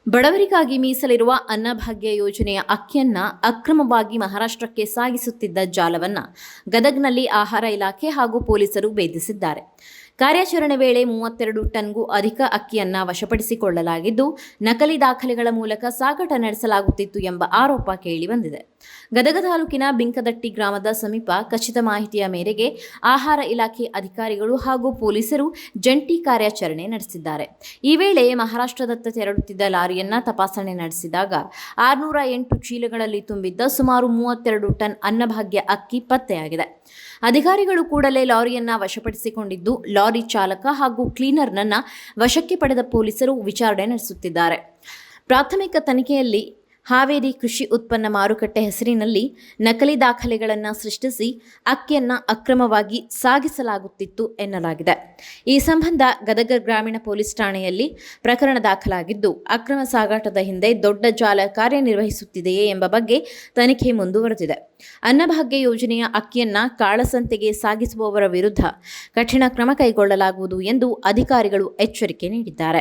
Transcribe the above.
ಬಡವರಿಗಾಗಿ ಮೀಸಲಿರುವ ಅನ್ನಭಾಗ್ಯ ಯೋಜನೆಯ ಅಕ್ಕಿಯನ್ನ ಅಕ್ರಮವಾಗಿ ಮಹಾರಾಷ್ಟ್ರಕ್ಕೆ ಸಾಗಿಸುತ್ತಿದ್ದ ಜಾಲವನ್ನ ಗದಗ್ನಲ್ಲಿ ಆಹಾರ ಇಲಾಖೆ ಹಾಗೂ ಪೊಲೀಸರು ಭೇದಿಸಿದ್ದಾರೆ. ಕಾರ್ಯಾಚರಣೆ ವೇಳೆ 32 ಟನ್ಗೂ ಅಧಿಕ ಅಕ್ಕಿಯನ್ನ ವಶಪಡಿಸಿಕೊಳ್ಳಲಾಗಿದ್ದು, ನಕಲಿ ದಾಖಲೆಗಳ ಮೂಲಕ ಸಾಗಾಟ ನಡೆಸಲಾಗುತ್ತಿತ್ತು ಎಂಬ ಆರೋಪ ಕೇಳಿಬಂದಿದೆ. ಗದಗ ತಾಲೂಕಿನ ಬಿಂಕದಟ್ಟಿ ಗ್ರಾಮದ ಸಮೀಪ ಖಚಿತ ಮಾಹಿತಿಯ ಮೇರೆಗೆ ಆಹಾರ ಇಲಾಖೆ ಅಧಿಕಾರಿಗಳು ಹಾಗೂ ಪೊಲೀಸರು ಜಂಟಿ ಕಾರ್ಯಾಚರಣೆ ನಡೆಸಿದ್ದಾರೆ. ಈ ವೇಳೆ ಮಹಾರಾಷ್ಟ್ರದತ್ತ ತೆರಳುತ್ತಿದ್ದ ಲಾರಿಯನ್ನ ತಪಾಸಣೆ ನಡೆಸಿದಾಗ 608 ಚೀಲಗಳಲ್ಲಿ ತುಂಬಿದ್ದ ಸುಮಾರು 32 ಟನ್ ಅನ್ನಭಾಗ್ಯ ಅಕ್ಕಿ ಪತ್ತೆಯಾಗಿದೆ. ಅಧಿಕಾರಿಗಳು ಕೂಡಲೇ ಲಾರಿಯನ್ನ ವಶಪಡಿಸಿಕೊಂಡಿದ್ದು, ಲಾರಿ ಚಾಲಕ ಹಾಗೂ ಕ್ಲೀನರ್ನನ್ನ ವಶಕ್ಕೆ ಪಡೆದ ಪೊಲೀಸರು ವಿಚಾರಣೆ ನಡೆಸುತ್ತಿದ್ದಾರೆ. ಪ್ರಾಥಮಿಕ ತನಿಖೆಯಲ್ಲಿ ಹಾವೇರಿ ಕೃಷಿ ಉತ್ಪನ್ನ ಮಾರುಕಟ್ಟೆ ಹೆಸರಿನಲ್ಲಿ ನಕಲಿ ದಾಖಲೆಗಳನ್ನು ಸೃಷ್ಟಿಸಿ ಅಕ್ಕಿಯನ್ನು ಅಕ್ರಮವಾಗಿ ಸಾಗಿಸಲಾಗುತ್ತಿತ್ತು ಎನ್ನಲಾಗಿದೆ. ಈ ಸಂಬಂಧ ಗದಗ ಗ್ರಾಮೀಣ ಪೊಲೀಸ್ ಠಾಣೆಯಲ್ಲಿ ಪ್ರಕರಣ ದಾಖಲಾಗಿದ್ದು, ಅಕ್ರಮ ಸಾಗಾಟದ ಹಿಂದೆ ದೊಡ್ಡ ಜಾಲ ಕಾರ್ಯನಿರ್ವಹಿಸುತ್ತಿದೆಯೇ ಎಂಬ ಬಗ್ಗೆ ತನಿಖೆ ಮುಂದುವರೆದಿದೆ. ಅನ್ನಭಾಗ್ಯ ಯೋಜನೆಯ ಅಕ್ಕಿಯನ್ನ ಕಾಳಸಂತೆಗೆ ಸಾಗಿಸುವವರ ವಿರುದ್ಧ ಕಠಿಣ ಕ್ರಮ ಕೈಗೊಳ್ಳಲಾಗುವುದು ಎಂದು ಅಧಿಕಾರಿಗಳು ಎಚ್ಚರಿಕೆ ನೀಡಿದ್ದಾರೆ.